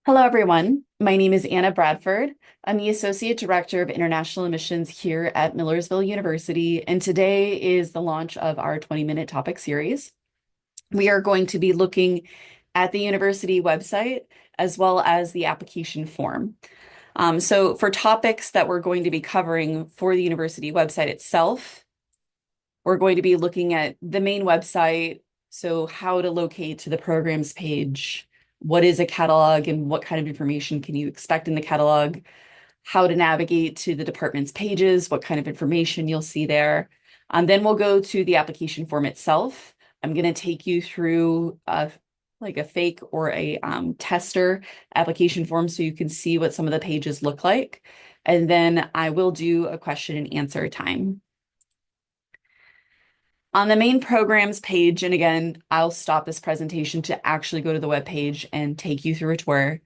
Hello, everyone. My name is Anna Bradford. I'm the Associate Director of International Admissions here at Millersville University, and today is the launch of our 20-minute topic series. We are going to be looking at the university website as well as the application form. So for topics that we're going to be covering for the university website itself, we're going to be looking at the main website, so how to locate to the programs page, what is a catalog and what kind of information can you expect in the catalog, how to navigate to the department's pages, what kind of information you'll see there. Then we'll go to the application form itself. I'm going to take you through like a fake or a tester application form so you can see what some of the pages look like. And then I will do a question and answer time. On the main programs page, and again, I'll stop this presentation to actually go to the web page and take you through a tour.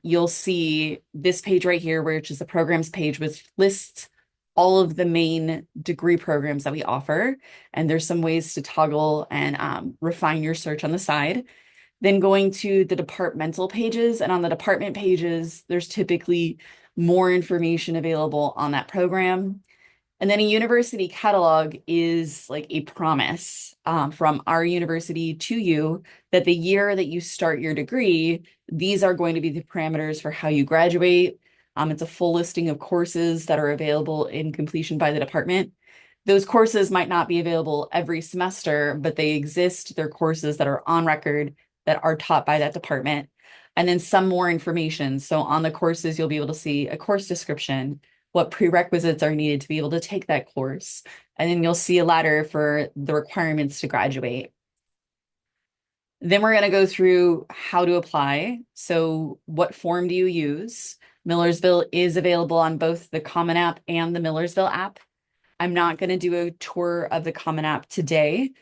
You'll see this page right here, which is the programs page, which lists all of the main degree programs that we offer. And there's some ways to toggle and refine your search on the side. Then going to the departmental pages, and on the department pages, there's typically more information available on that program. And then a university catalog is like a promise from our university to you that the year that you start your degree, these are going to be the parameters for how you graduate. It's a full listing of courses that are available in completion by the department. Those courses might not be available every semester, but they exist. They're courses that are on record that are taught by that department. And then some more information. So on the courses, you'll be able to see a course description, what prerequisites are needed to be able to take that course. And then you'll see a ladder for the requirements to graduate. Then we're going to go through how to apply. So what form do you use? Millersville is available on both the Common App and the Millersville app. I'm not going to do a tour of the Common App today,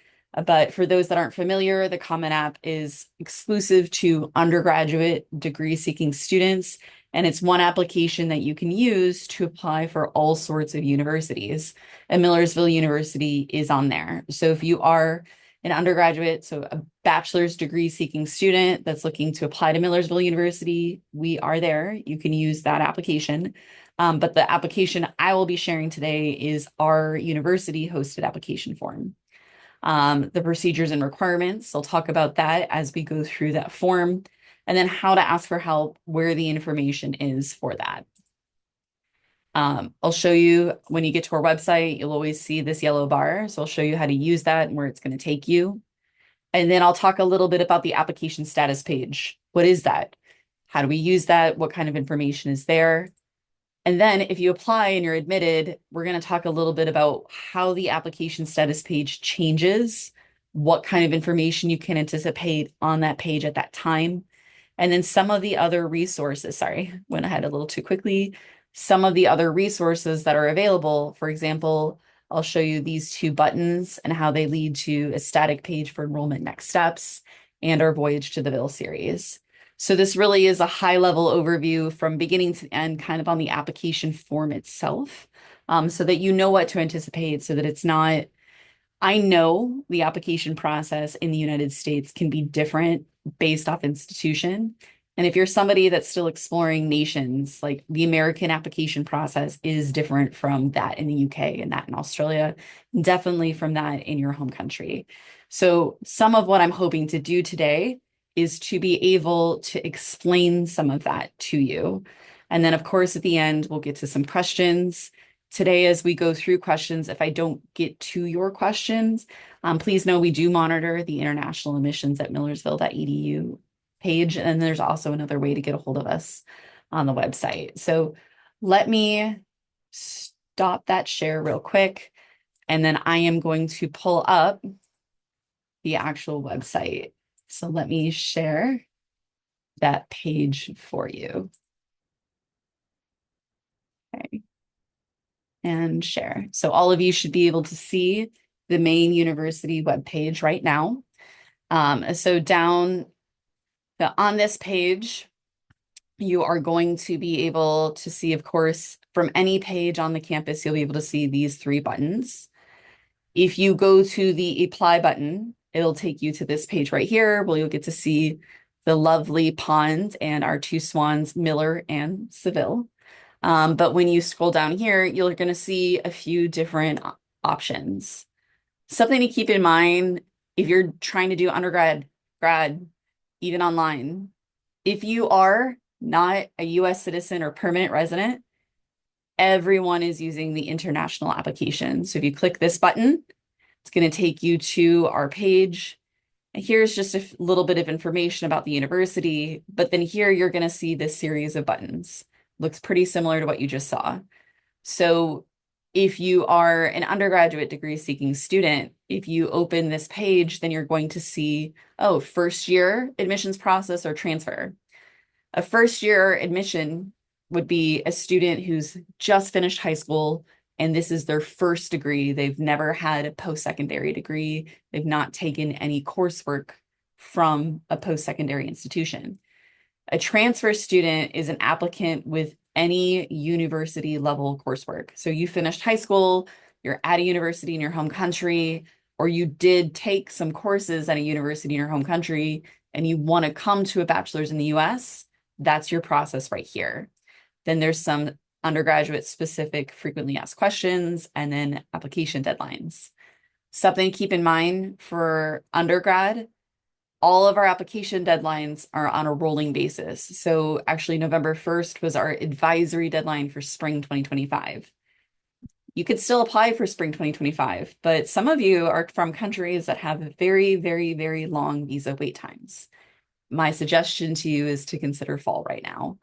but for those that aren't familiar, the Common App is exclusive to undergraduate degree-seeking students, and it's one application that you can use to apply for all sorts of universities. And Millersville University is on there. So if you are an undergraduate, so a bachelor's degree-seeking student that's looking to apply to Millersville University, we are there. You can use that application. But the application I will be sharing today is our university hosted application form. The procedures and requirements, I'll talk about that as we go through that form, and then how to ask for help, where the information is for that. I'll show you when you get to our website, you'll always see this yellow bar. So I'll show you how to use that and where it's going to take you. And then I'll talk a little bit about the application status page. What is that? How do we use that? What kind of information is there? And then if you apply and you're admitted, we're going to talk a little bit about how the application status page changes, what kind of information you can anticipate on that page at that time. And then some of the other resources, sorry, went ahead a little too quickly. Some of the other resources that are available, for example, I'll show you these two buttons and how they lead to a static page for enrollment next steps and our Voyage to the Ville series. So this really is a high-level overview from beginning to end, kind of on the application form itself, so that you know what to anticipate, so that it's not, I know the application process in the United States can be different based off institution. And if you're somebody that's still exploring nations, like the American application process is different from that in the UK and that in Australia, definitely from that in your home country. So some of what I'm hoping to do today is to be able to explain some of that to you. And then, of course, at the end, we'll get to some questions. Today, as we go through questions, if I don't get to your questions, please know we do monitor the international admissions at millersville.edu page. And there's also another way to get a hold of us on the website. So let me stop that share real quick. And then I am going to pull up the actual website. So let me share that page for you. Okay. And share. So all of you should be able to see the main university webpage right now. So down on this page, you are going to be able to see, of course, from any page on the campus, you'll be able to see these three buttons. If you go to the apply button, it'll take you to this page right here where you'll get to see the lovely pond and our two swans, Miller and Seville. But when you scroll down here, you're going to see a few different options. Something to keep in mind if you're trying to do grad, even online, if you are not a US citizen or permanent resident, everyone is using the international application. So if you click this button, it's going to take you to our page. And here's just a little bit of information about the university, but then here you're going to see this series of buttons. Looks pretty similar to what you just saw. So if you are an undergraduate degree seeking student, if you open this page, then you're going to see, oh, first year admissions process or transfer. A first year admission would be a student who's just finished high school and this is their first degree. They've never had a post-secondary degree. They've not taken any coursework from a post-secondary institution. A transfer student is an applicant with any university level coursework. So you finished high school, you're at a university in your home country, or you did take some courses at a university in your home country and you want to come to a bachelor's in the US, that's your process right here. Then there's some undergraduate specific frequently asked questions and then application deadlines. Something to keep in mind for undergrad, all of our application deadlines are on a rolling basis. So actually November 1st was our advisory deadline for spring 2025. You could still apply for spring 2025, but some of you are from countries that have very, very, very long visa wait times. My suggestion to you is to consider fall right now.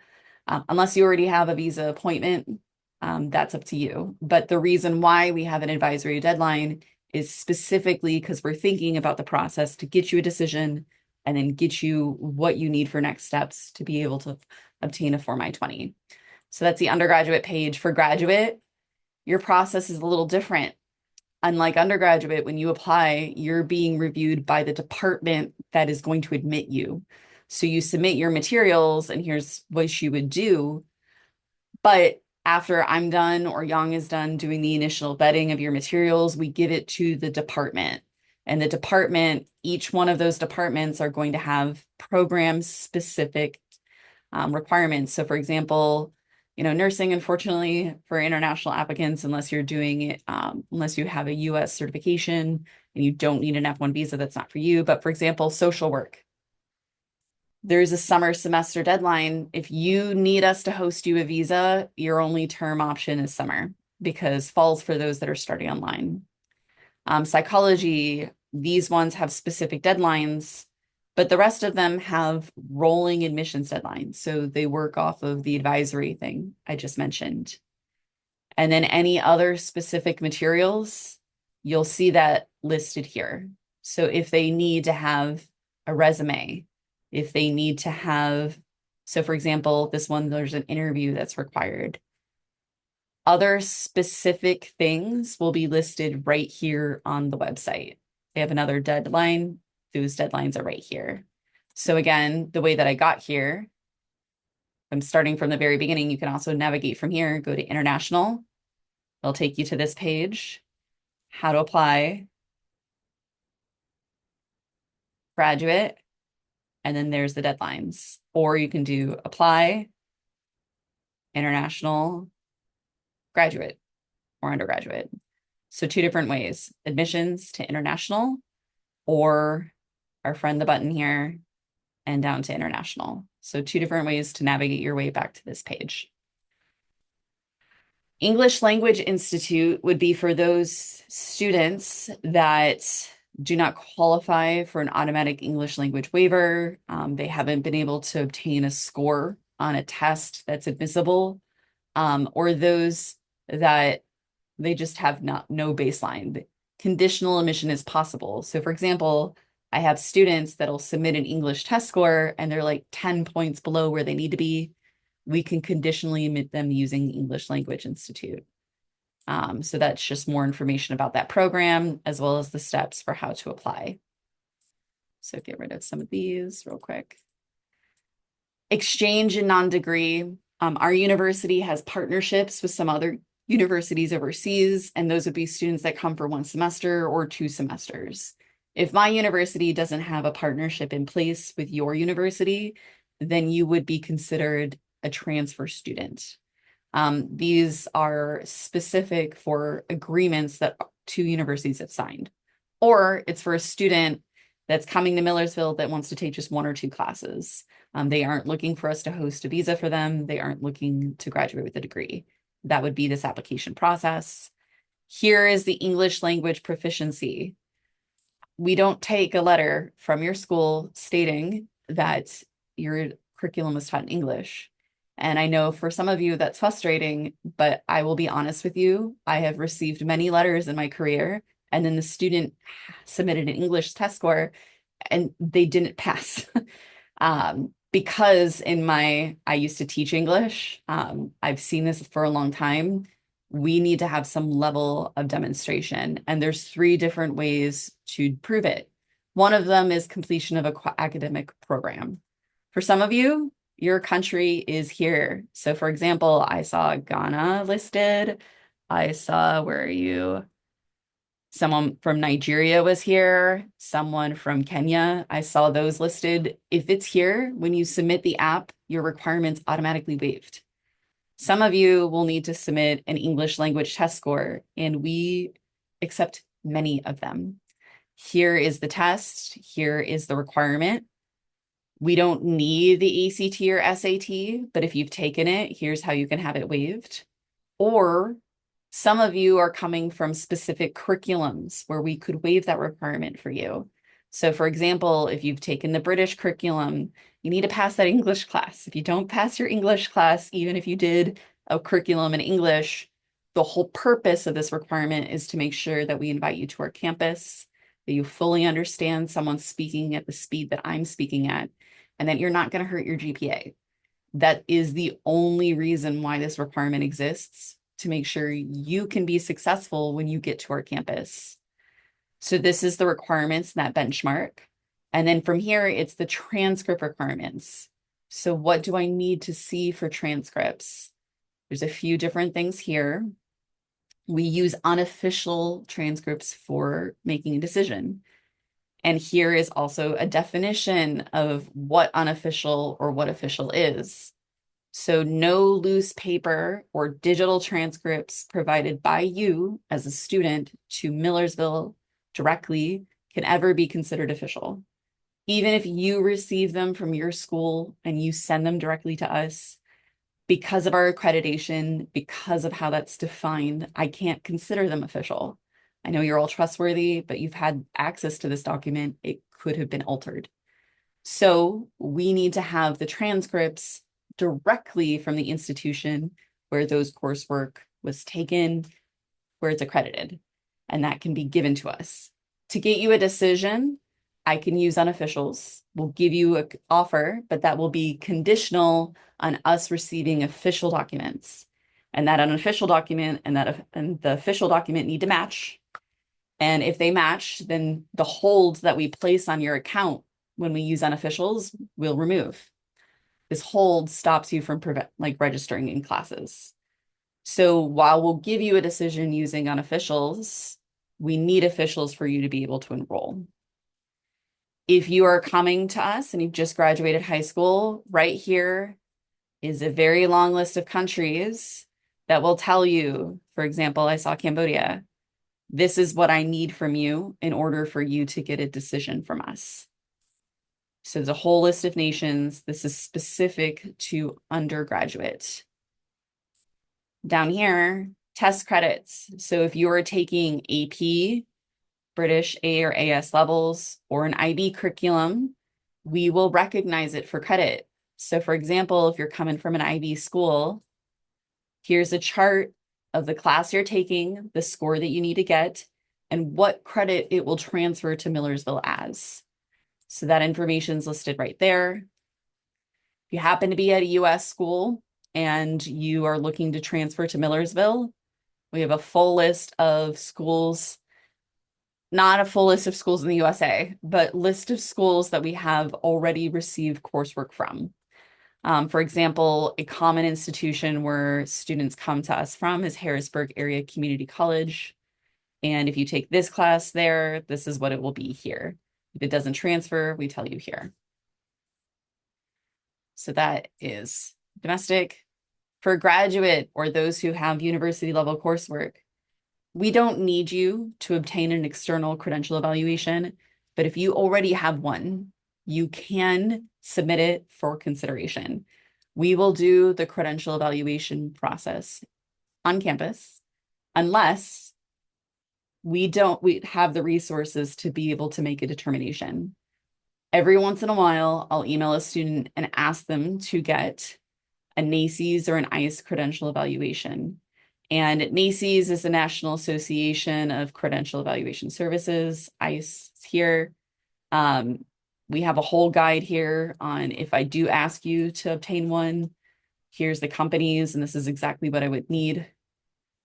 Unless you already have a visa appointment, that's up to you. But the reason why we have an advisory deadline is specifically because we're thinking about the process to get you a decision and then get you what you need for next steps to be able to obtain a Form I-20. So that's the undergraduate page. For graduate, your process is a little different. Unlike undergraduate, when you apply, you're being reviewed by the department that is going to admit you. So you submit your materials and here's what you would do. But after I'm done or Yang is done doing the initial vetting of your materials, we give it to the department. And the department, each one of those departments are going to have program specific requirements. So for example, nursing, unfortunately, for international applicants, unless you're doing it, unless you have a US certification and you don't need an F1 visa, that's not for you. But for example, social work, there's a summer semester deadline. If you need us to host you a visa, your only term option is summer because fall's for those that are starting online. Psychology, these ones have specific deadlines, but the rest of them have rolling admissions deadlines. So they work off of the advisory thing I just mentioned. And then any other specific materials, you'll see that listed here. So if they need to have a resume, if they need to have, so for example, this one, there's an interview that's required. Other specific things will be listed right here on the website. They have another deadline. Those deadlines are right here. So again, the way that I got here, I'm starting from the very beginning. You can also navigate from here, go to international. It'll take you to this page, how to apply, graduate, and then there's the deadlines. Or you can do apply, international, graduate, or undergraduate. So two different ways, admissions to international, or our friend the button here, and down to international. So two different ways to navigate your way back to this page. English Language Institute would be for those students that do not qualify for an automatic English language waiver. They haven't been able to obtain a score on a test that's admissible, or those that they just have no baseline. Conditional admission is possible. So for example, I have students that'll submit an English test score and they're like 10 points below where they need to be. We can conditionally admit them using English Language Institute. So that's just more information about that program as well as the steps for how to apply. So get rid of some of these real quick. Exchange and non-degree. Our university has partnerships with some other universities overseas, and those would be students that come for 1 semester or 2 semesters. If my university doesn't have a partnership in place with your university, then you would be considered a transfer student. These are specific for agreements that two universities have signed, or it's for a student that's coming to Millersville that wants to take just one or two classes. They aren't looking for us to host a visa for them. They aren't looking to graduate with a degree. That would be this application process. Here is the English language proficiency. We don't take a letter from your school stating that your curriculum is taught in English. And I know for some of you that's frustrating, but I will be honest with you. I have received many letters in my career, and then the student submitted an English test score and they didn't pass. Because I used to teach English. I've seen this for a long time. We need to have some level of demonstration, and there's three different ways to prove it. One of them is completion of an academic program. For some of you, your country is here. So for example, I saw Ghana listed. I saw, where are you? Someone from Nigeria was here, someone from Kenya. I saw those listed. If it's here, when you submit the app, your requirements automatically waived. Some of you will need to submit an English language test score, and we accept many of them. Here is the test. Here is the requirement. We don't need the ACT or SAT, but if you've taken it, here's how you can have it waived. Or some of you are coming from specific curriculums where we could waive that requirement for you. So for example, if you've taken the British curriculum, you need to pass that English class. If you don't pass your English class, even if you did a curriculum in English, the whole purpose of this requirement is to make sure that we invite you to our campus, that you fully understand someone speaking at the speed that I'm speaking at, and that you're not going to hurt your GPA. That is the only reason why this requirement exists, to make sure you can be successful when you get to our campus. So this is the requirements, that benchmark. And then from here, it's the transcript requirements. So what do I need to see for transcripts? There's a few different things here. We use unofficial transcripts for making a decision. And here is also a definition of what unofficial or what official is. So no loose paper or digital transcripts provided by you as a student to Millersville directly can ever be considered official. Even if you receive them from your school and you send them directly to us, because of our accreditation, because of how that's defined, I can't consider them official. I know you're all trustworthy, but you've had access to this document. It could have been altered. So we need to have the transcripts directly from the institution where those coursework was taken, where it's accredited, and that can be given to us. To get you a decision, I can use unofficials. We'll give you an offer, but that will be conditional on us receiving official documents. And that unofficial document and the official document need to match. And if they match, then the hold that we place on your account when we use unofficials will remove. This hold stops you from registering in classes. So while we'll give you a decision using unofficials, we need officials for you to be able to enroll. If you are coming to us and you've just graduated high school, right here is a very long list of countries that will tell you, for example, I saw Cambodia. This is what I need from you in order for you to get a decision from us. So there's a whole list of nations. This is specific to undergraduate. Down here, test credits. So if you are taking AP, British A or AS levels, or an IB curriculum, we will recognize it for credit. So for example, if you're coming from an IB school, here's a chart of the class you're taking, the score that you need to get, and what credit it will transfer to Millersville as. So that information is listed right there. If you happen to be at a US school and you are looking to transfer to Millersville, we have a full list of schools, not a full list of schools in the USA, but list of schools that we have already received coursework from. For example, a common institution where students come to us from is Harrisburg Area Community College. And if you take this class there, this is what it will be here. If it doesn't transfer, we tell you here. So that is domestic. For graduate or those who have university level coursework, we don't need you to obtain an external credential evaluation, but if you already have one, you can submit it for consideration. We will do the credential evaluation process on campus unless we have the resources to be able to make a determination. Every once in a while, I'll email a student and ask them to get a NACES or an ICE credential evaluation. And NACES is the National Association of Credential Evaluation Services. ICE is here. We have a whole guide here on if I do ask you to obtain one, here's the companies, and this is exactly what I would need.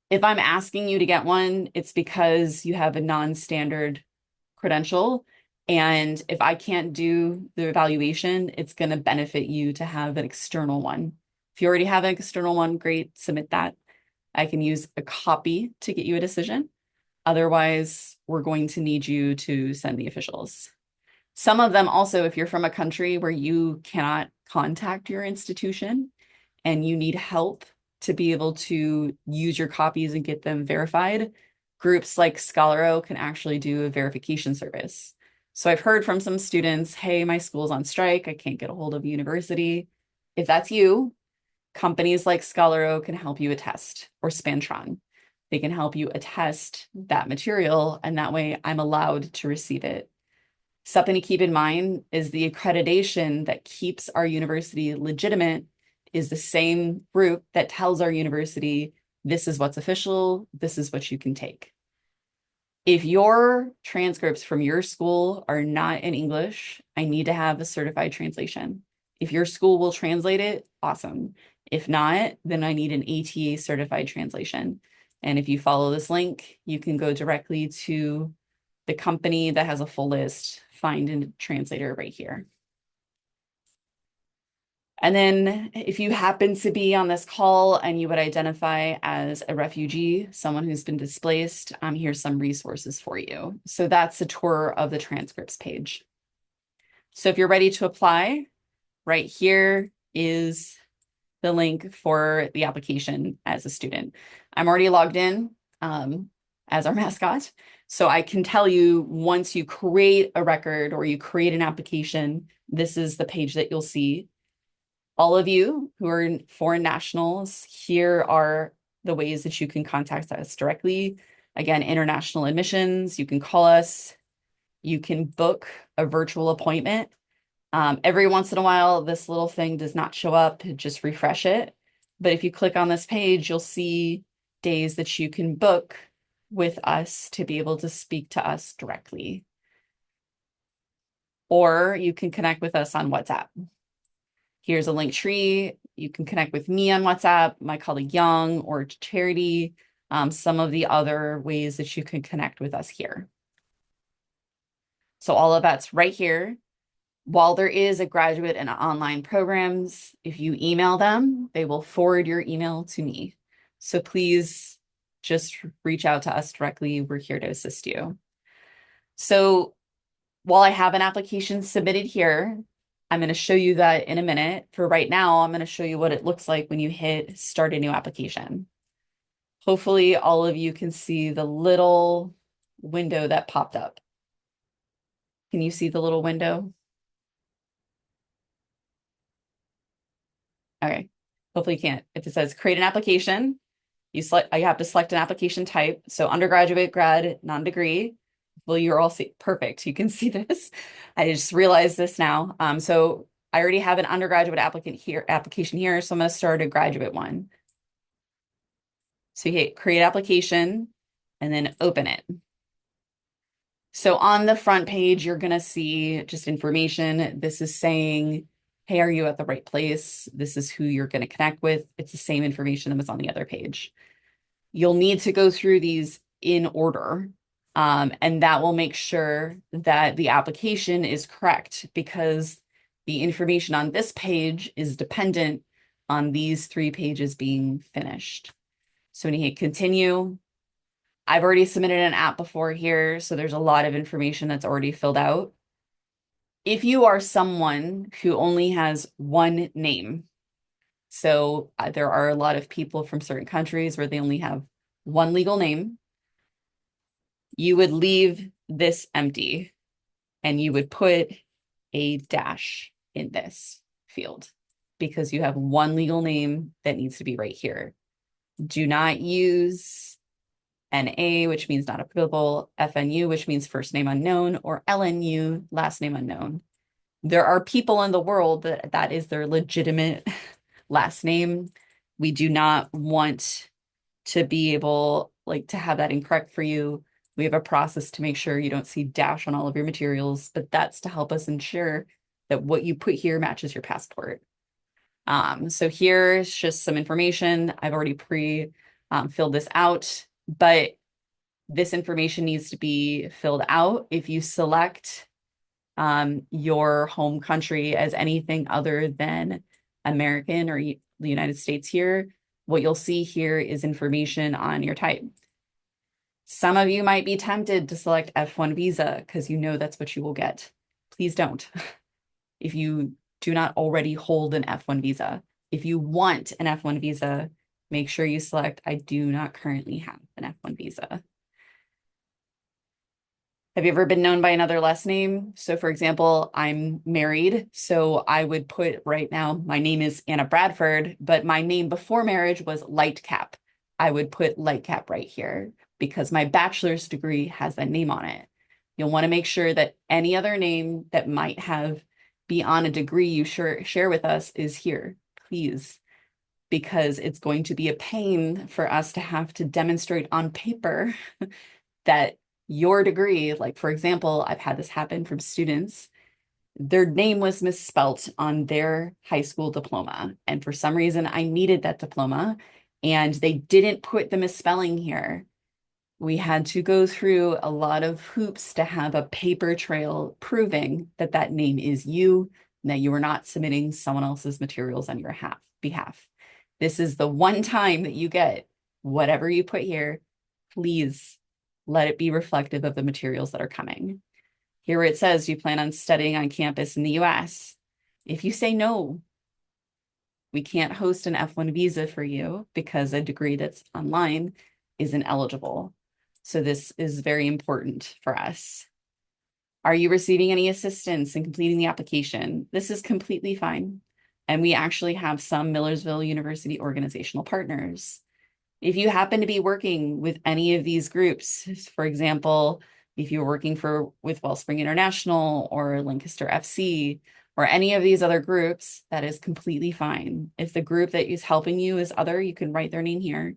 If I'm asking you to get one, it's because you have a non-standard credential. And if I can't do the evaluation, it's going to benefit you to have an external one. If you already have an external one, great, submit that. I can use a copy to get you a decision. Otherwise, we're going to need you to send the officials. Some of them also, if you're from a country where you cannot contact your institution and you need help to be able to use your copies and get them verified, groups like Scholaro can actually do a verification service. So I've heard from some students, hey, my school's on strike, I can't get a hold of a university. If that's you, companies like Scholaro can help you attest, or Spantron. They can help you attest that material, and that way I'm allowed to receive it. Something to keep in mind is the accreditation that keeps our university legitimate is the same group that tells our university, this is what's official, this is what you can take. If your transcripts from your school are not in English, I need to have a certified translation. If your school will translate it, awesome. If not, then I need an ATA certified translation. And if you follow this link, you can go directly to the company that has a full list, find a translator right here. And then if you happen to be on this call and you would identify as a refugee, someone who's been displaced, here's some resources for you. So that's a tour of the transcripts page. So if you're ready to apply, right here is the link for the application as a student. I'm already logged in as our mascot. So I can tell you once you create a record or you create an application, this is the page that you'll see. All of you who are foreign nationals, here are the ways that you can contact us directly. Again, international admissions, you can call us, you can book a virtual appointment. Every once in a while, this little thing does not show up, just refresh it. But if you click on this page, you'll see days that you can book with us to be able to speak to us directly. Or you can connect with us on WhatsApp. Here's a link tree. You can connect with me on WhatsApp, my colleague Young, or Charity, some of the other ways that you can connect with us here. So all of that's right here. While there is a graduate and online programs, if you email them, they will forward your email to me. So please just reach out to us directly. We're here to assist you. So while I have an application submitted here, I'm going to show you that in a minute. For right now, I'm going to show you what it looks like when you hit start a new application. Hopefully all of you can see the little window that popped up. Can you see the little window? Okay, hopefully you can't. If it says create an application, you have to select an application type. So undergraduate, grad, non-degree. Well, you're all perfect. You can see this. I just realized this now. So I already have an undergraduate application here. So I'm going to start a graduate one. So you hit create application and then open it. So on the front page, you're going to see just information. This is saying, hey, are you at the right place? This is who you're going to connect with. It's the same information that was on the other page. You'll need to go through these in order. And that will make sure that the application is correct because the information on this page is dependent on these 3 pages being finished. So when you hit continue, I've already submitted an app before here, so there's a lot of information that's already filled out. If you are someone who only has one name, so there are a lot of people from certain countries where they only have one legal name, you would leave this empty and you would put a dash in this field because you have one legal name that needs to be right here. Do not use NA, which means not applicable, FNU, which means first name unknown, or LNU, last name unknown. There are people in the world that is their legitimate last name. We do not want to be able like to have that incorrect for you. We have a process to make sure you don't see dash on all of your materials, but that's to help us ensure that what you put here matches your passport. So here's just some information. I've already filled this out, but this information needs to be filled out. If you select your home country as anything other than American or the United States here, what you'll see here is information on your type. Some of you might be tempted to select F1 visa because you know that's what you will get. Please don't. If you do not already hold an F1 visa. If you want an F1 visa, make sure you select I do not currently have an F1 visa. Have you ever been known by another last name? So for example, I'm married, so I would put right now, my name is Anna Bradford, but my name before marriage was Lightcap. I would put Lightcap right here because my bachelor's degree has that name on it. You'll want to make sure that any other name that might have be on a degree you share with us is here, please, because it's going to be a pain for us to have to demonstrate on paper that your degree, like for example, I've had this happen from students, their name was misspelt on their high school diploma. And for some reason, I needed that diploma and they didn't put the misspelling here. We had to go through a lot of hoops to have a paper trail proving that that name is you and that you are not submitting someone else's materials on your behalf. This is the one time that you get whatever you put here. Please let it be reflective of the materials that are coming. Here where it says you plan on studying on campus in the US. If you say no, we can't host an F1 visa for you because a degree that's online isn't eligible. So this is very important for us. Are you receiving any assistance in completing the application? This is completely fine. And we actually have some Millersville University organizational partners. If you happen to be working with any of these groups, for example, if you're working with Wellspring International or Lancaster FC or any of these other groups, that is completely fine. If the group that is helping you is other, you can write their name here.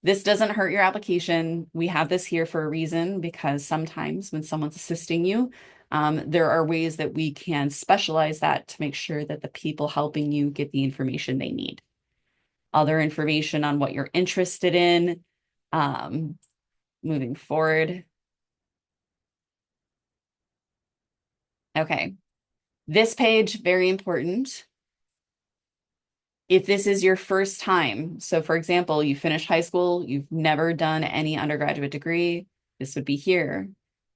This doesn't hurt your application. We have this here for a reason because sometimes when someone's assisting you, there are ways that we can specialize that to make sure that the people helping you get the information they need. Other information on what you're interested in, moving forward. Okay, this page, very important. If this is your first time, so for example, you finished high school, you've never done any undergraduate degree, this would be here.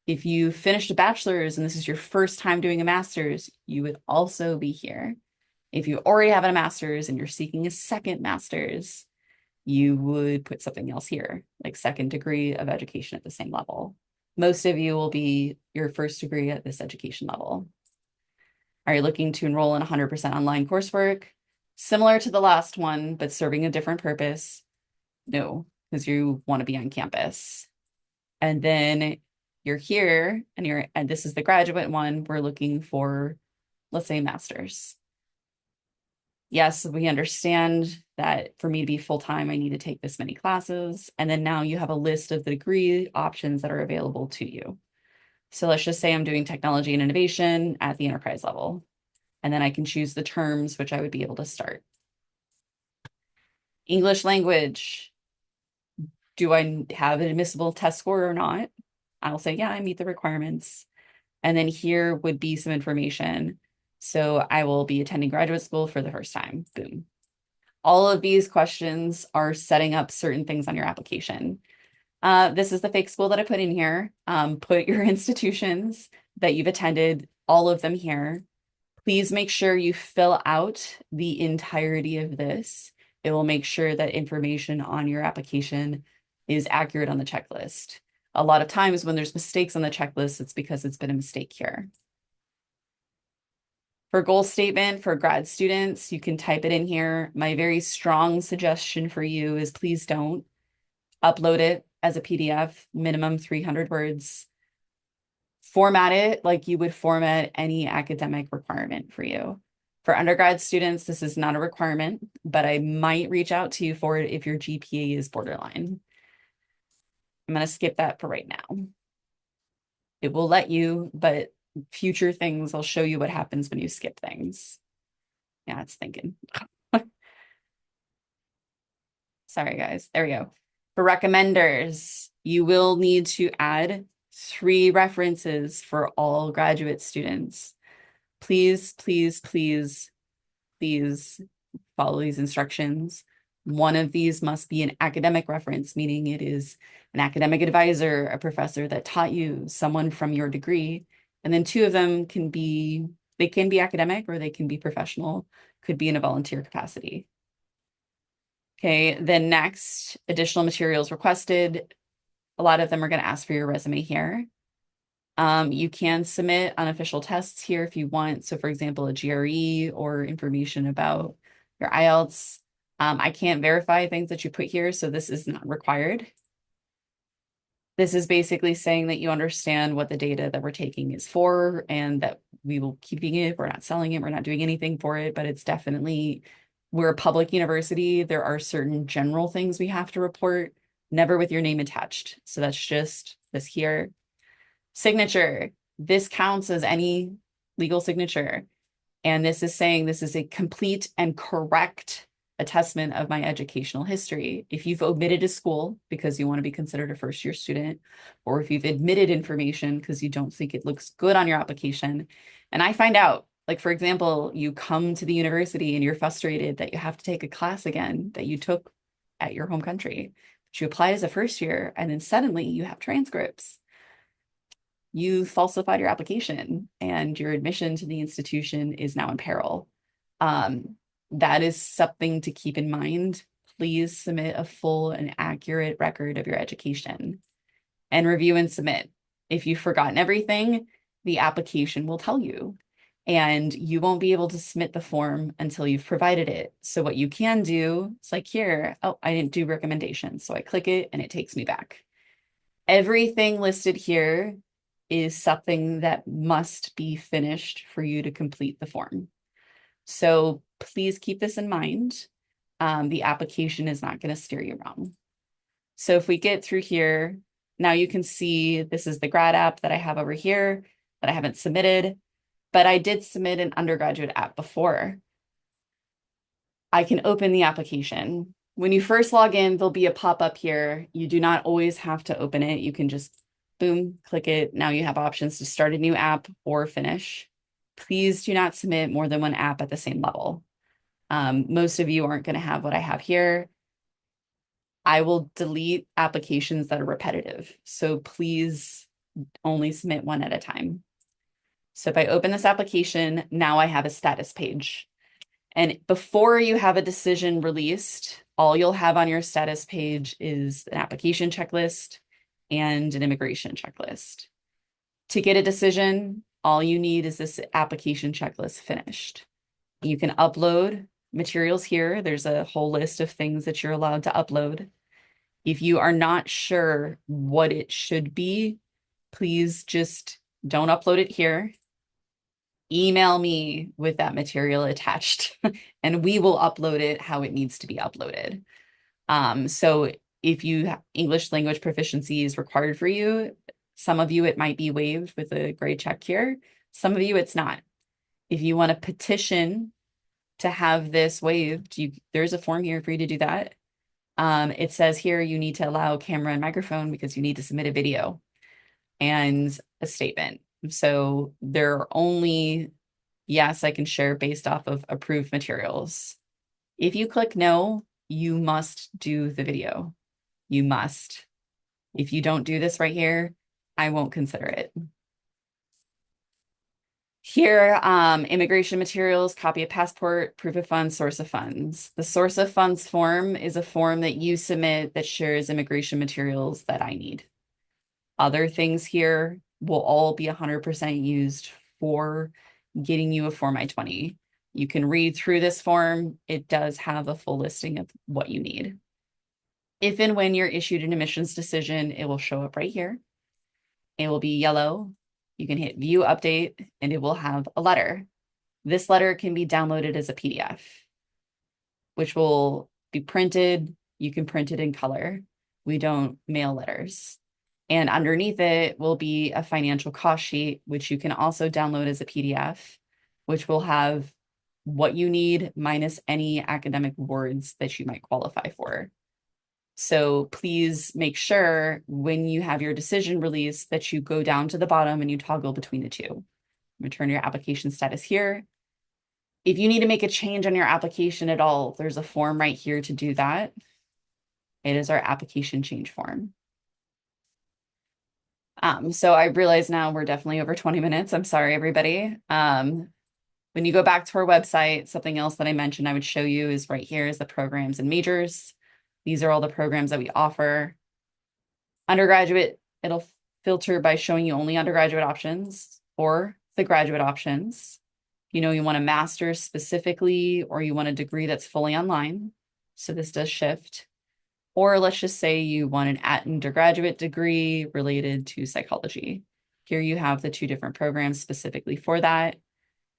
If you finished a bachelor's and this is your first time doing a master's, you would also be here. If you already have a master's and you're seeking a second master's, you would put something else here, like second degree of education at the same level. Most of you will be your first degree at this education level. Are you looking to enroll in 100% online coursework? Similar to the last one, but serving a different purpose? No, because you want to be on campus. And then you're here and this is the graduate one. We're looking for, let's say, master's. Yes, we understand that for me to be full-time, I need to take this many classes. And then now you have a list of the degree options that are available to you. So let's just say I'm doing technology and innovation at the enterprise level. And then I can choose the terms which I would be able to start. English language. Do I have an admissible test score or not? I'll say, yeah, I meet the requirements. And then here would be some information. So I will be attending graduate school for the first time. Boom. All of these questions are setting up certain things on your application. This is the fake school that I put in here. Put your institutions that you've attended, all of them here. Please make sure you fill out the entirety of this. It will make sure that information on your application is accurate on the checklist. A lot of times when there's mistakes on the checklist, it's because it's been a mistake here. For goal statement for grad students, you can type it in here. My very strong suggestion for you is please don't upload it as a PDF, minimum 300 words. Format it like you would format any academic requirement for you. For undergrad students, this is not a requirement, but I might reach out to you for it if your GPA is borderline. I'm going to skip that for right now. It will let you, but future things, I'll show you what happens when you skip things. Yeah, it's thinking. Sorry, guys. There we go. For recommenders, you will need to add 3 references for all graduate students. Please, please, please, please follow these instructions. One of these must be an academic reference, meaning it is an academic advisor, a professor that taught you, someone from your degree. And then 2 of them can be, they can be academic or they can be professional, could be in a volunteer capacity. Okay, then next, additional materials requested. A lot of them are going to ask for your resume here. You can submit unofficial tests here if you want. So for example, a GRE or information about your IELTS. I can't verify things that you put here, so this is not required. This is basically saying that you understand what the data that we're taking is for and that we will keeping it, we're not selling it, we're not doing anything for it, but it's definitely, we're a public university. There are certain general things we have to report, never with your name attached. So that's just this here. Signature. This counts as any legal signature. And this is saying this is a complete and correct attestment of my educational history. If you've omitted a school because you want to be considered a first-year student, or if you've admitted information because you don't think it looks good on your application, and I find out, like for example, you come to the university and you're frustrated that you have to take a class again that you took at your home country, but you applied as a first year, and then suddenly you have transcripts. You falsified your application and your admission to the institution is now in peril. That is something to keep in mind. Please submit a full and accurate record of your education and review and submit. If you've forgotten everything, the application will tell you, and you won't be able to submit the form until you've provided it. So what you can do, it's like here, oh, I didn't do recommendations. So I click it and it takes me back. Everything listed here is something that must be finished for you to complete the form. So please keep this in mind. The application is not going to steer you wrong. So if we get through here, now you can see this is the grad app that I have over here that I haven't submitted, but I did submit an undergraduate app before. I can open the application. When you first log in, there'll be a pop-up here. You do not always have to open it. You can just boom, click it. Now you have options to start a new app or finish. Please do not submit more than 1 app at the same level. Most of you aren't going to have what I have here. I will delete applications that are repetitive. So please only submit 1 at a time. So if I open this application, now I have a status page. And before you have a decision released, all you'll have on your status page is an application checklist and an immigration checklist. To get a decision, all you need is this application checklist finished. You can upload materials here. There's a whole list of things that you're allowed to upload. If you are not sure what it should be, please just don't upload it here. Email me with that material attached and we will upload it how it needs to be uploaded. So if you English language proficiency is required for you, some of you it might be waived with a gray check here. Some of you it's not. If you want to petition to have this waived, there's a form here for you to do that. It says here you need to allow camera and microphone because you need to submit a video and a statement. So there are only yes, I can share based off of approved materials. If you click no, you must do the video. You must. If you don't do this right here, I won't consider it. Here, immigration materials, copy of passport, proof of funds, source of funds. The source of funds form is a form that you submit that shares immigration materials that I need. Other things here will all be 100% used for getting you a Form I-20. You can read through this form. It does have a full listing of what you need. If and when you're issued an admissions decision, it will show up right here. It will be yellow. You can hit view update and it will have a letter. This letter can be downloaded as a PDF, which will be printed. You can print it in color. We don't mail letters. And underneath it will be a financial cost sheet, which you can also download as a PDF, which will have what you need minus any academic awards that you might qualify for. So please make sure when you have your decision release that you go down to the bottom and you toggle between the two. Return your application status here. If you need to make a change on your application at all, there's a form right here to do that. It is our application change form. So I realize now we're definitely over 20 minutes. I'm sorry, everybody. When you go back to our website, something else that I mentioned I would show you is right here is the programs and majors. These are all the programs that we offer. Undergraduate, it'll filter by showing you only undergraduate options or the graduate options. You know, you want a master's specifically, or you want a degree that's fully online. So this does shift. Or let's just say you want an undergraduate degree related to psychology. Here you have the two different programs specifically for that.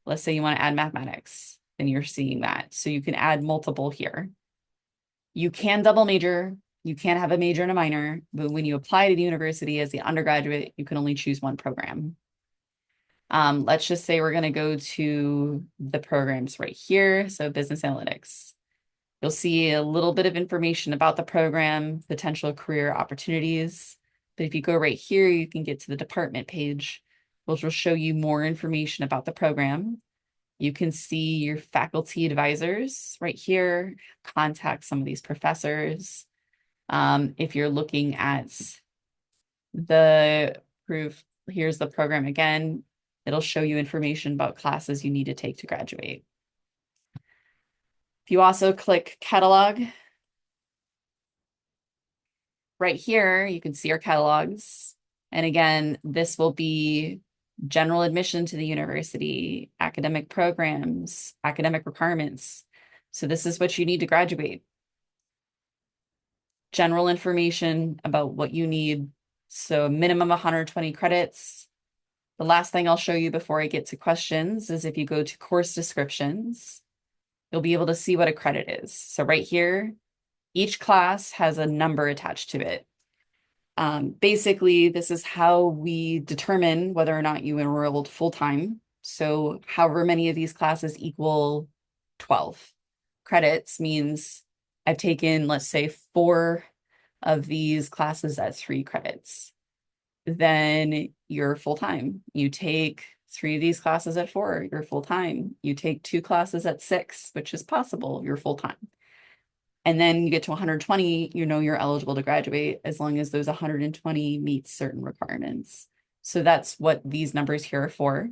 Let's say you want to add mathematics, then you're seeing that. So you can add multiple here. You can double major. You can have a major and a minor, but when you apply to the university as the undergraduate, you can only choose one program. Let's just say we're going to go to the programs right here. So business analytics. You'll see a little bit of information about the program, potential career opportunities. But if you go right here, you can get to the department page, which will show you more information about the program. You can see your faculty advisors right here, contact some of these professors. If you're looking at the proof, here's the program again. It'll show you information about classes you need to take to graduate. If you also click catalog, right here, you can see our catalogs. And again, this will be general admission to the university, academic programs, academic requirements. So this is what you need to graduate. General information about what you need. So minimum 120 credits. The last thing I'll show you before I get to questions is if you go to course descriptions, you'll be able to see what a credit is. So right here, each class has a number attached to it. Basically, this is how we determine whether or not you enrolled full-time. So however many of these classes equal 12 credits means I've taken, let's say, 4 of these classes at 3 credits. Then you're full-time. You take 3 of these classes at 4, you're full-time. You take 2 classes at 6, which is possible, you're full-time. And then you get to 120, you know you're eligible to graduate as long as those 120 meet certain requirements. So that's what these numbers here are for.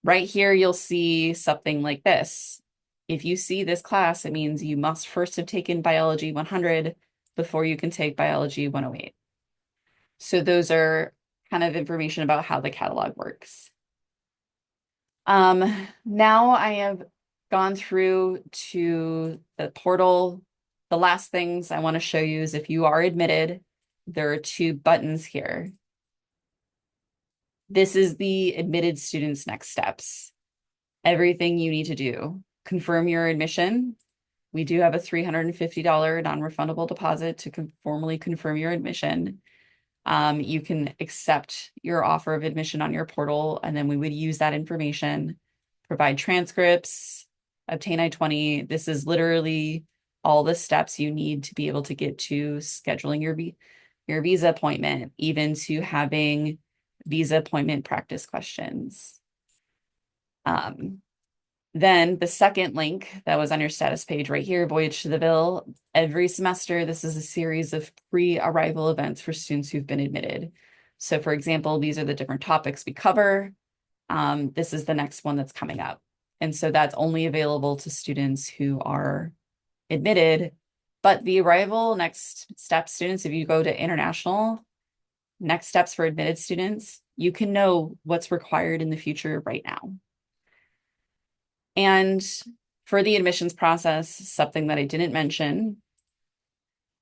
Right here, you'll see something like this. If you see this class, it means you must first have taken biology 100 before you can take biology 108. So those are kind of information about how the catalog works. Now I have gone through to the portal. The last things I want to show you is if you are admitted, there are 2 buttons here. This is the admitted students' next steps. Everything you need to do. Confirm your admission. We do have a $350 non-refundable deposit to formally confirm your admission. You can accept your offer of admission on your portal, and then we would use that information, provide transcripts, obtain I-20. This is literally all the steps you need to be able to get to scheduling your visa appointment, even to having visa appointment practice questions. Then the second link that was on your status page right here, Voyage to the Ville, every semester, this is a series of pre-arrival events for students who've been admitted. So for example, these are the different topics we cover. This is the next one that's coming up. And so that's only available to students who are admitted. But the arrival next step students, if you go to international, next steps for admitted students, you can know what's required in the future right now. And for the admissions process, something that I didn't mention,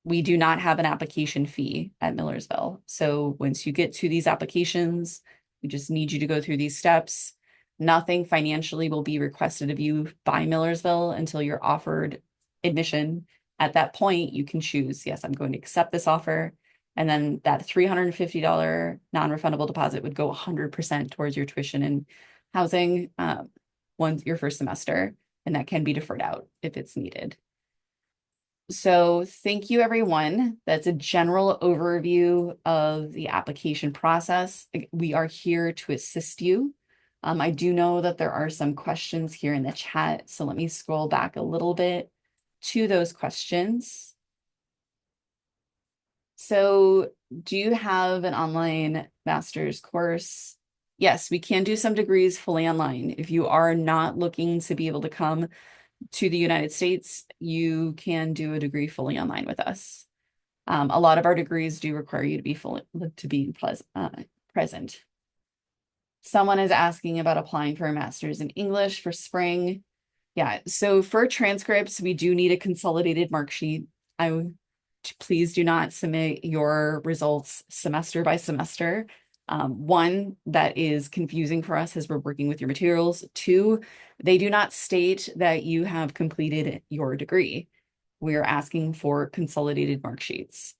we do not have an application fee at Millersville. So once you get to these applications, we just need you to go through these steps. Nothing financially will be requested of you by Millersville until you're offered admission. At that point, you can choose, yes, I'm going to accept this offer. And then that $350 non-refundable deposit would go 100% towards your tuition and housing your first semester, and that can be deferred out if it's needed. So thank you, everyone. That's a general overview of the application process. We are here to assist you. I do know that there are some questions here in the chat, so let me scroll back a little bit to those questions. So do you have an online master's course? Yes, we can do some degrees fully online. If you are not looking to be able to come to the United States, you can do a degree fully online with us. A lot of our degrees do require you to be present. Someone is asking about applying for a master's in English for spring. Yeah, so for transcripts, we do need a consolidated mark sheet. Please do not submit your results semester by semester. One, that is confusing for us as we're working with your materials. Two, they do not state that you have completed your degree. We are asking for consolidated mark sheets.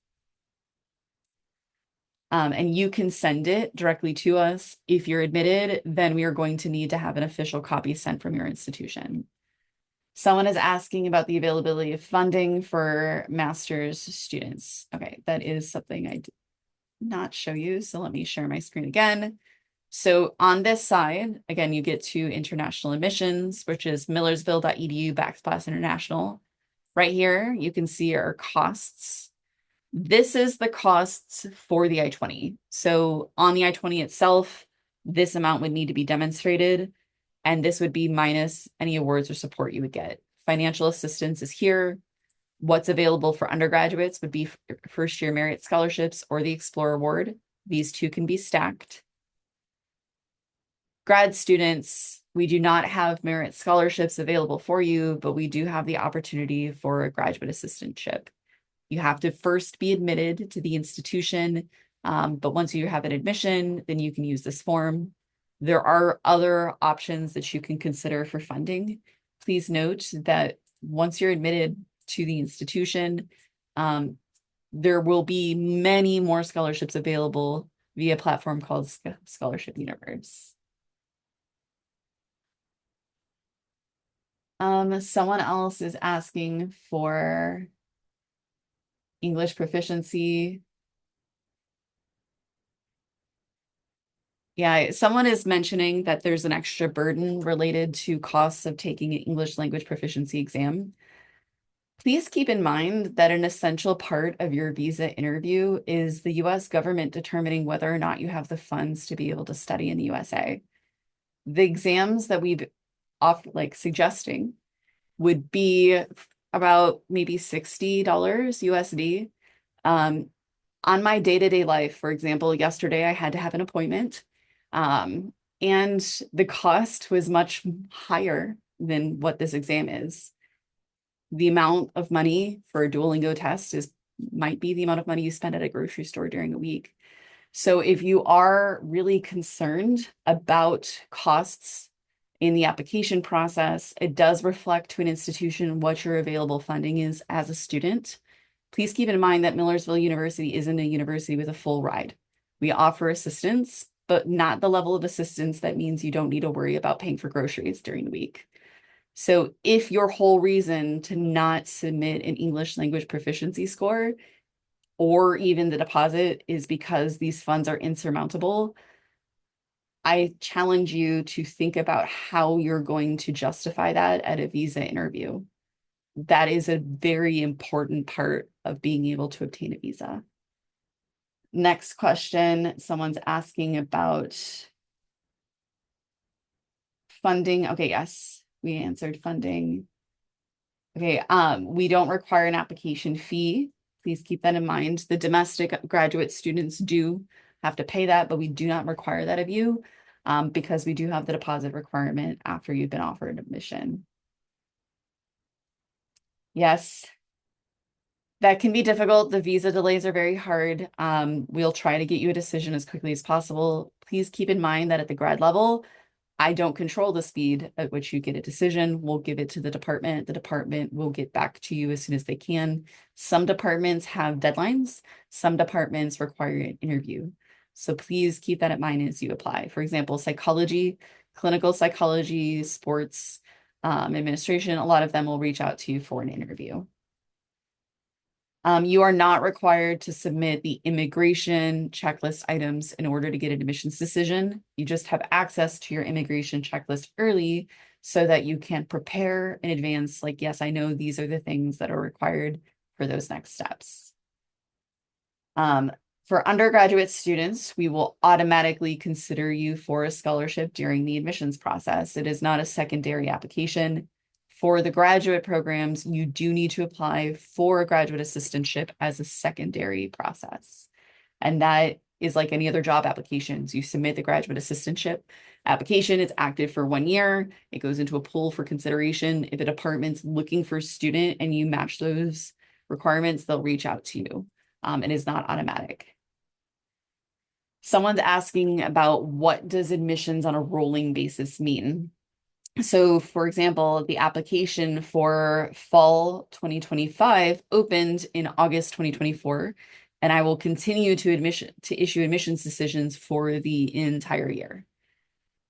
And you can send it directly to us. If you're admitted, then we are going to need to have an official copy sent from your institution. Someone is asking about the availability of funding for master's students. Okay, that is something I did not show you, so let me share my screen again. So on this side, again, you get to international admissions, which is millersville.edu/international. Right here, you can see our costs. This is the costs for the I-20. So on the I-20 itself, this amount would need to be demonstrated, and this would be minus any awards or support you would get. Financial assistance is here. What's available for undergraduates would be first-year merit scholarships or the Explorer Award. These two can be stacked. Grad students, we do not have merit scholarships available for you, but we do have the opportunity for a graduate assistantship. You have to first be admitted to the institution, but once you have an admission, then you can use this form. There are other options that you can consider for funding. Please note that once you're admitted to the institution, there will be many more scholarships available via a platform called Scholarship Universe. Someone else is asking for English proficiency. Yeah, someone is mentioning that there's an extra burden related to costs of taking an English language proficiency exam. Please keep in mind that an essential part of your visa interview is the US government determining whether or not you have the funds to be able to study in the USA. The exams that we've suggesting would be about maybe $60 USD. On my day-to-day life, for example, yesterday I had to have an appointment, and the cost was much higher than what this exam is. The amount of money for a Duolingo test might be the amount of money you spend at a grocery store during a week. So if you are really concerned about costs in the application process, it does reflect to an institution what your available funding is as a student. Please keep in mind that Millersville University isn't a university with a full ride. We offer assistance, but not the level of assistance that means you don't need to worry about paying for groceries during the week. So if your whole reason to not submit an English language proficiency score or even the deposit is because these funds are insurmountable, I challenge you to think about how you're going to justify that at a visa interview. That is a very important part of being able to obtain a visa. Next question, someone's asking about funding. Okay, yes, we answered funding. Okay, we don't require an application fee. Please keep that in mind. The domestic graduate students do have to pay that, but we do not require that of you because we do have the deposit requirement after you've been offered admission. Yes, that can be difficult. The visa delays are very hard. We'll try to get you a decision as quickly as possible. Please keep in mind that at the grad level, I don't control the speed at which you get a decision. We'll give it to the department. The department will get back to you as soon as they can. Some departments have deadlines. Some departments require an interview. So please keep that in mind as you apply. For example, psychology, clinical psychology, sports, administration, a lot of them will reach out to you for an interview. You are not required to submit the immigration checklist items in order to get an admissions decision. You just have access to your immigration checklist early so that you can prepare in advance, like, yes, I know these are the things that are required for those next steps. For undergraduate students, we will automatically consider you for a scholarship during the admissions process. It is not a secondary application. For the graduate programs, you do need to apply for a graduate assistantship as a secondary process. And that is like any other job applications. You submit the graduate assistantship application, it's active for 1 year. It goes into a pool for consideration. If a department's looking for a student and you match those requirements, they'll reach out to you. It is not automatic. Someone's asking about what does admissions on a rolling basis mean? So, for example, the application for fall 2025 opened in August 2024, and I will continue to issue admissions decisions for the entire year.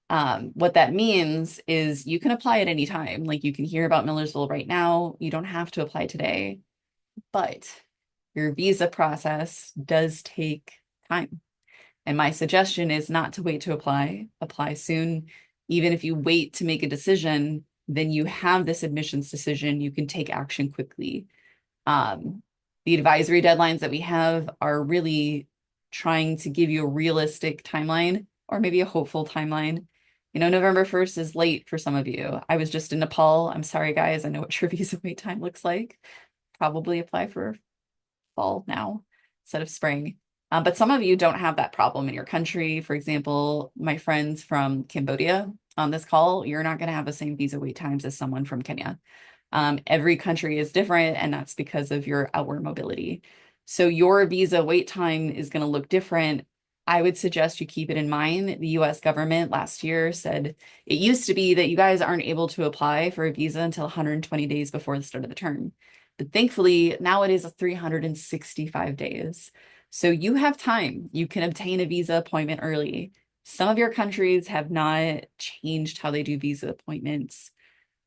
What that means is you can apply at any time. Like you can hear about Millersville right now. You don't have to apply today, but your visa process does take time. And my suggestion is not to wait to apply soon. Even if you wait to make a decision, then you have this admissions decision, you can take action quickly. The advisory deadlines that we have are really trying to give you a realistic timeline or maybe a hopeful timeline. You know, November 1st is late for some of you. I was just in Nepal. I'm sorry, guys. I know what your visa wait time looks like. Probably apply for fall now instead of spring. But some of you don't have that problem in your country. For example, my friends from Cambodia on this call, you're not going to have the same visa wait times as someone from Kenya. Every country is different, and that's because of your outward mobility. So your visa wait time is going to look different. I would suggest you keep it in mind. The US government last year said it used to be that you guys aren't able to apply for a visa until 120 days before the start of the term. But thankfully, now it is 365 days. So you have time. You can obtain a visa appointment early. Some of your countries have not changed how they do visa appointments.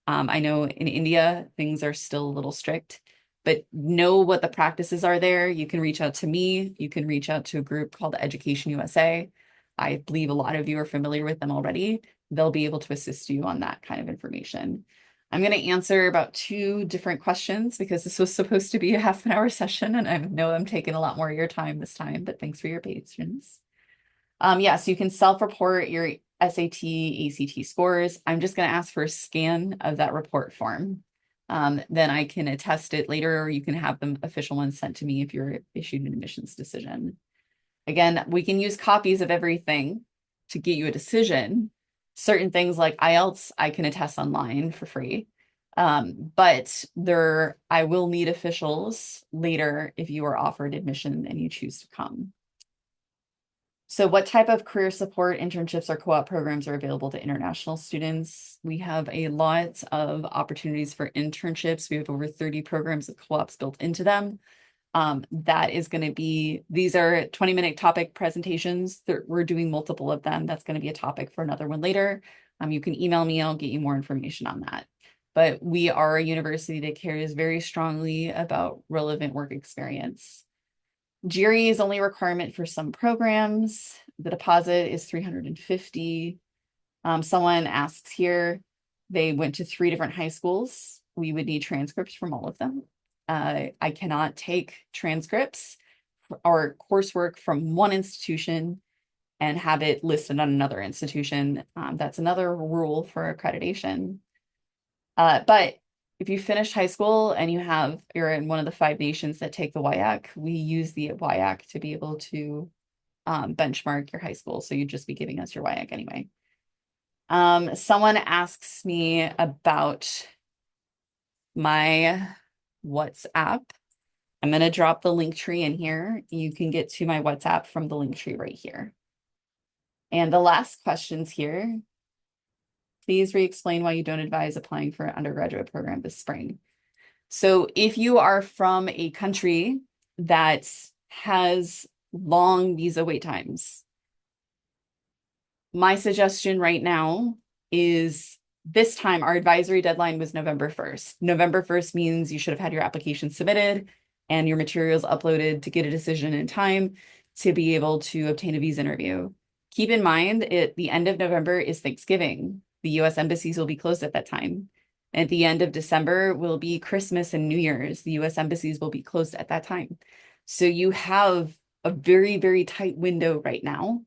I know in India, things are still a little strict, but know what the practices are there. You can reach out to me. You can reach out to a group called Education USA. I believe a lot of you are familiar with them already. They'll be able to assist you on that kind of information. I'm going to answer about 2 different questions because this was supposed to be a half-an-hour session, and I know I'm taking a lot more of your time this time, but thanks for your patience. Yes, you can self-report your SAT, ACT scores. I'm just going to ask for a scan of that report form. Then I can attest it later, or you can have the official one sent to me if you're issued an admissions decision. Again, we can use copies of everything to get you a decision. Certain things like IELTS, I can attest online for free. But I will need officials later if you are offered admission and you choose to come. So what type of career support internships or co-op programs are available to international students? We have a lot of opportunities for internships. We have over 30 programs with co-ops built into them. That is going to be, these are 20-minute topic presentations. We're doing multiple of them. That's going to be a topic for another one later. You can email me, I'll get you more information on that. But we are a university that cares very strongly about relevant work experience. GRE is only a requirement for some programs. The deposit is 350. Someone asks here, they went to 3 different high schools. We would need transcripts from all of them. I cannot take transcripts or coursework from one institution and have it listed on another institution. That's another rule for accreditation. But if you finished high school and you're in one of the 5 nations that take the WIAC, we use the WIAC to be able to benchmark your high school. So you'd just be giving us your WIAC anyway. Someone asks me about my WhatsApp. I'm going to drop the link tree in here. You can get to my WhatsApp from the link tree right here. And the last questions here, please re-explain why you don't advise applying for an undergraduate program this spring. So if you are from a country that has long visa wait times, my suggestion right now is this time our advisory deadline was November 1st. November 1st means you should have had your application submitted and your materials uploaded to get a decision in time to be able to obtain a visa interview. Keep in mind, at the end of November is Thanksgiving. The US embassies will be closed at that time. At the end of December will be Christmas and New Year's. The US embassies will be closed at that time. So you have a very, very tight window right now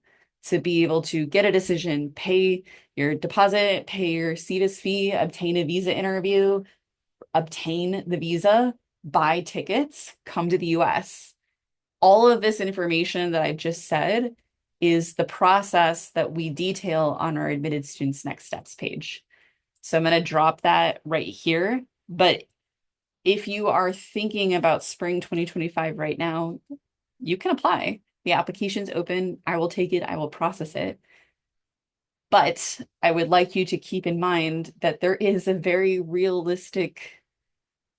to be able to get a decision, pay your deposit, pay your CETUS fee, obtain a visa interview, obtain the visa, buy tickets, come to the US. All of this information that I've just said is the process that we detail on our admitted students next steps page. So I'm going to drop that right here. But if you are thinking about spring 2025 right now, you can apply. The application's open. I will take it. I will process it. But I would like you to keep in mind that there is a very realistic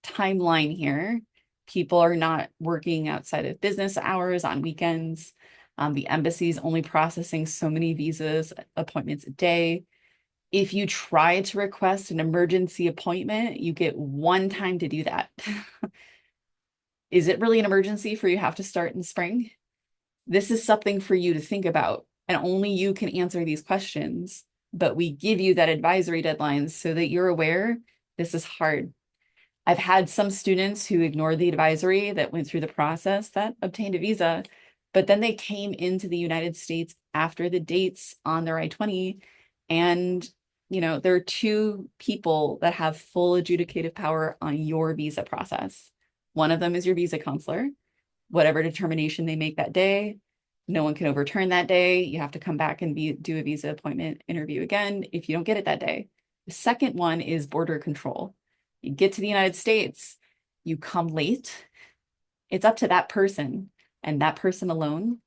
timeline here. People are not working outside of business hours on weekends. The embassy is only processing so many visas appointments a day. If you try to request an emergency appointment, you get one time to do that. Is it really an emergency for you have to start in spring? This is something for you to think about, and only you can answer these questions, but we give you that advisory deadline so that you're aware this is hard. I've had some students who ignored the advisory that went through the process that obtained a visa, but then they came into the United States after the dates on their I-20. And, there are 2 people that have full adjudicative power on your visa process. One of them is your visa counselor. Whatever determination they make that day, no one can overturn that day. You have to come back and do a visa appointment interview again if you don't get it that day. The second one is border control. You get to the United States, you come late, it's up to that person and that person alone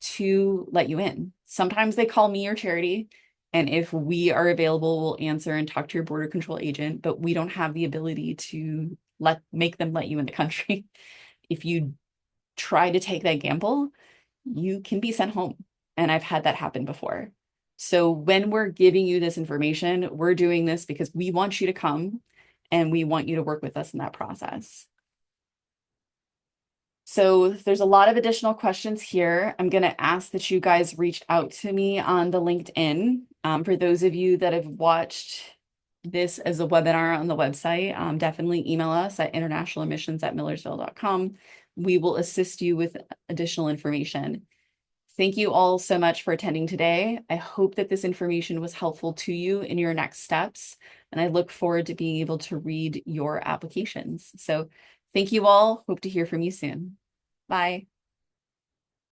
to let you in. Sometimes they call me or Charity, and if we are available, we'll answer and talk to your border control agent, but we don't have the ability to make them let you in the country. If you try to take that gamble, you can be sent home. And I've had that happen before. So when we're giving you this information, we're doing this because we want you to come and we want you to work with us in that process. So there's a lot of additional questions here. I'm going to ask that you guys reach out to me on the LinkedIn. For those of you that have watched this as a webinar on the website, definitely email us at internationaladmissions@millersville.com. We will assist you with additional information. Thank you all so much for attending today. I hope that this information was helpful to you in your next steps, and I look forward to being able to read your applications. So thank you all. Hope to hear from you soon. Bye.